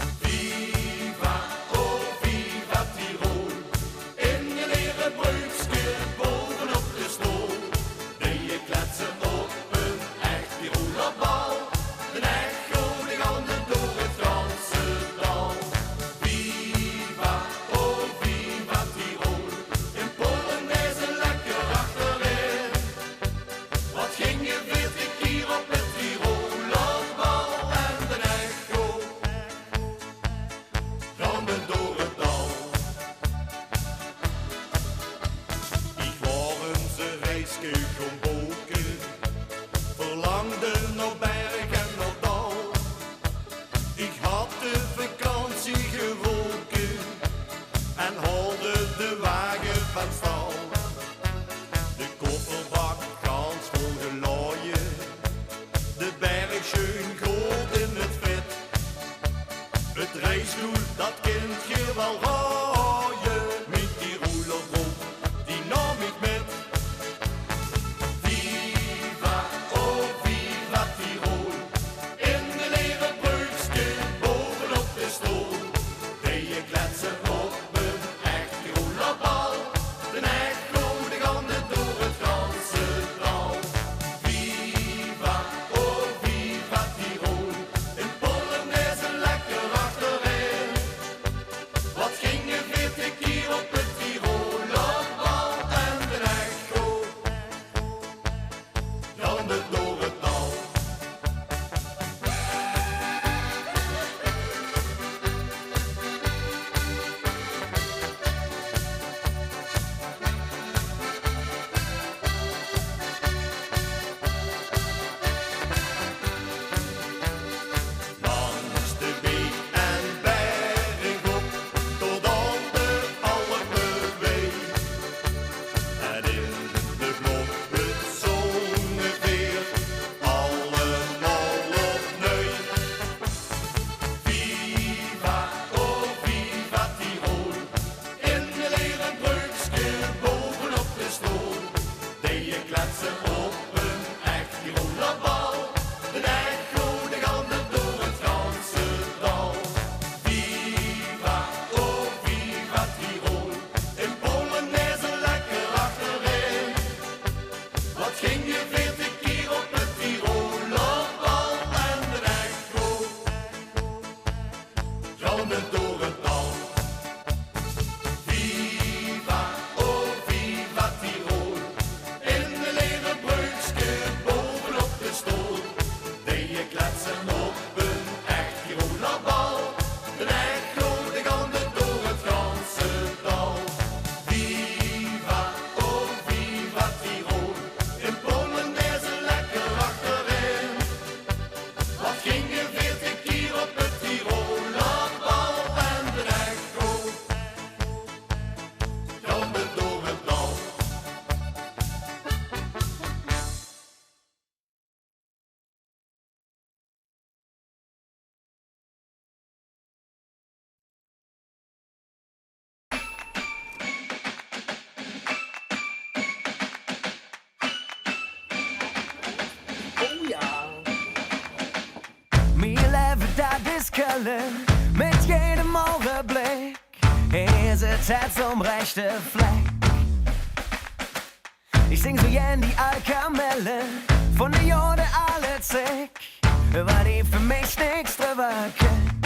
ging je 40 keer op het Tirolerbal en de echo galmde door het dal. Viva, oh viva Tirol, in de leren breukske bovenop de stoel, deed je kletsen op een echt Tirolerbal. De echo die galmde door het ganse dal. Viva, oh viva Tirol, in Polen is ze lekker achterin. Wat ging je 40 keer op het Tirolerbal en de echo galmde door het dal. Oh ja. Mijn leven dat is Köln, met jedem ogenblik is het om rechte vlek. Ich sing so gern die Alkamelle von der Jode alle Zick, weil die für mich nichts drüber kennt.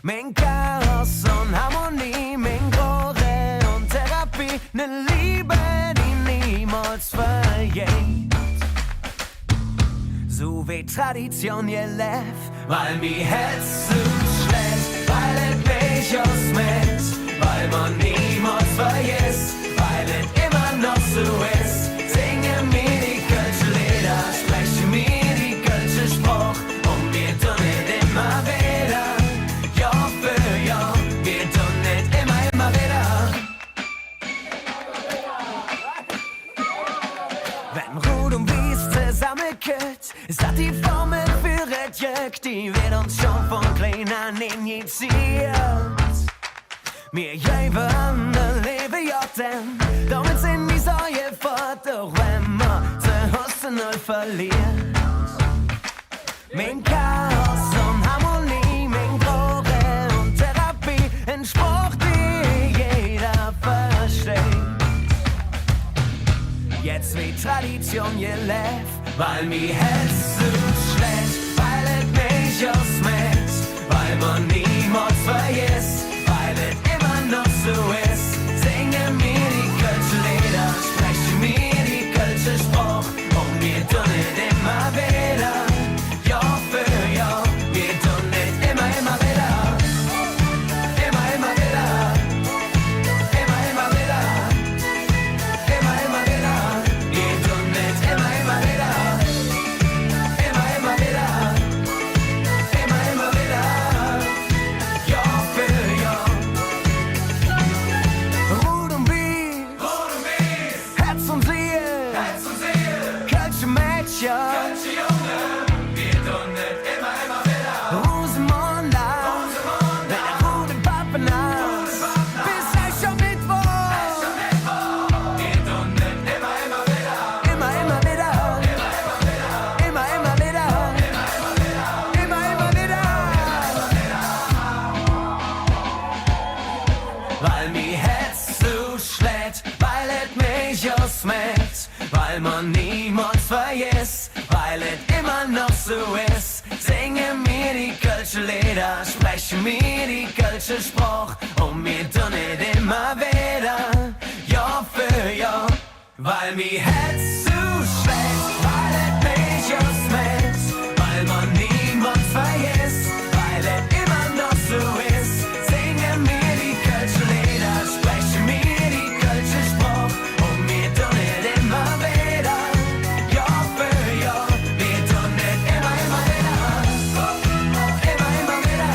Mein Chaos und Harmonie, mein Glore und Therapie, ne Liebe, die niemals vergeht. So wie Tradition gelebt, weil mir Herz zu schlecht, weil es mich ausmacht, weil man niemals vergisst, weil es immer noch so ist. Singe mir die Kölsche Lieder, spreche mir die Kölsche Spruch und wir tun es immer wieder, Jahr für Jahr, wir tun es immer wieder. Wenn Rot und Wies zusammenkommt, ist das die Formel für das Glück, die wird uns schon von klein an injiziert. Wir geben ein Leben Jotten, damit sind die Säue fort, auch wenn man zu Hause null verliert. Mein Chaos und Harmonie, mein Glore und Therapie, ein Spruch, die jeder versteht. Jetzt wie Tradition gelebt, weil mir Herz zu schlecht, weil es mich ausmacht, weil man niemals vergisst, weil es immer noch so ist. Singe mir die Kölsche Lieder, spreche mir die Kölsche Spruch und wir tun es immer wieder, Jahr für Jahr, wir tun es immer wieder, immer wieder, immer wieder, immer wieder, wir tun es immer wieder, immer wieder, immer wieder, Jahr für Jahr. Rot und Wies, Herz und Seele, Kölsche Mädchen, wir tun es immer wieder. Rosenmonda, mit der roten Pappenhaus, bis Aschermittwoch, wir tun es immer wieder. Immer wieder, immer wieder, immer wieder. Weil mir Herz zu schlägt, weil es mich ausmacht, weil man niemals vergisst, weil es immer noch so ist. Singe mir die Kölsche Lieder, spreche mir die Kölsche Spruch und wir tun es immer wieder, Jahr für Jahr. Weil mir Herz zu schlägt, weil es mich ausmacht, weil man niemals vergisst, weil es immer noch so ist. Singe mir die Kölsche Lieder, spreche mir die Kölsche Spruch und wir tun es immer wieder, Jahr für Jahr, wir tun es immer wieder, immer wieder,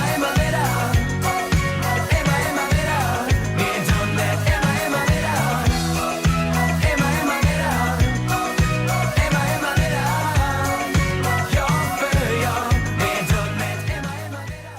immer wieder, immer wieder, wir tun es immer wieder, immer wieder, immer wieder, Jahr für Jahr, wir tun es immer wieder.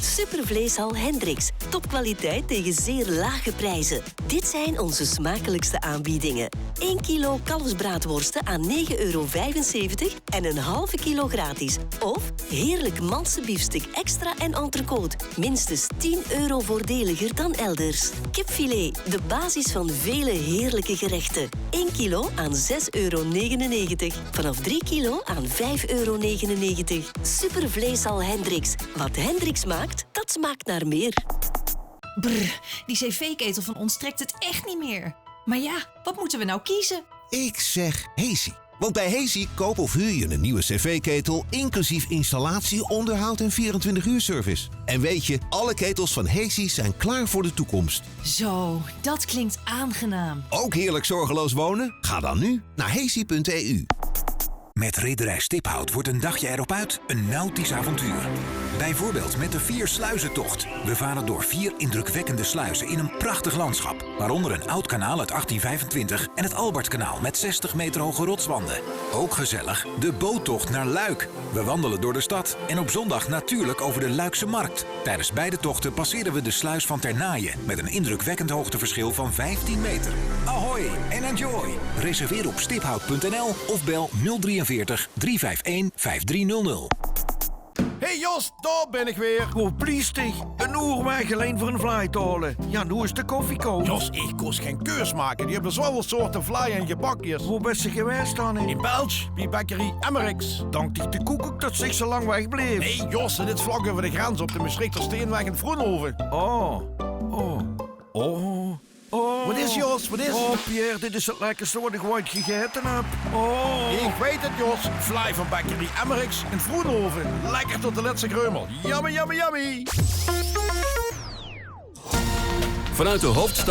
Supervleeshal Hendricks. Top Topkwaliteit tegen zeer lage prijzen. Dit zijn onze smakelijkste aanbiedingen. 1 kilo kalfsbraadworsten aan €9,75 en een halve kilo gratis. Of heerlijk Manse biefstuk extra en entrecote. Minstens €10 voordeliger dan elders. Kipfilet, de basis van vele heerlijke gerechten. 1 kilo aan €6,99. Vanaf 3 kilo aan €5,99. Supervleeshal Hendricks. Wat Hendricks maakt, dat smaakt naar meer. Brr, die cv-ketel van ons trekt het echt niet meer. Maar ja, wat moeten we nou kiezen? Ik zeg Hezi. Want bij Hezi koop of huur je een nieuwe cv-ketel... inclusief installatie, onderhoud en 24-uur service. En weet je, alle ketels van Hezi zijn klaar voor de toekomst. Zo, dat klinkt aangenaam. Ook heerlijk zorgeloos wonen? Ga dan nu naar hezi.eu. Met Rederij Stiphout wordt een dagje erop uit een nautisch avontuur. Bijvoorbeeld met de 4-sluizentocht. We varen door 4 indrukwekkende sluizen in een prachtig landschap. Waaronder een oud kanaal uit 1825 en het Albertkanaal met 60 meter hoge rotswanden. Ook gezellig, de boottocht naar Luik. We wandelen door de stad en op zondag natuurlijk over de Luikse Markt. Tijdens beide tochten passeren we de sluis van Ternaaien met een indrukwekkend hoogteverschil van 15 meter. Ahoy en enjoy! Reserveer op stiphout.nl of bel 043 351 5300. Hey Jos, daar ben ik weer. Oh, pliestig. Een uur weg alleen voor een vlaai te halen. Ja, nu is de koffie koud. Jos, ik kost geen keus maken. Die hebben zoveel soorten vlaai en gebakjes. Hoe bent ze geweest dan? In België, bij Bakkerie Emmerichs. Dank die de koekoek dat zich zo lang wegbleef. Nee, Jos, dit vlak over de grens op de Maastrichter Steenweg in Vroenhoven. Oh. Wat is Jos, wat is? Oh Pierre, dit is het lekkerste wat ik ooit gegeten heb. Oh. Ik weet het Jos, vlaai van Bakkerie Emmerichs in Vroenhoven. Lekker tot de laatste kreumel. Yummy, yummy, yummy. Vanuit de hoofdstad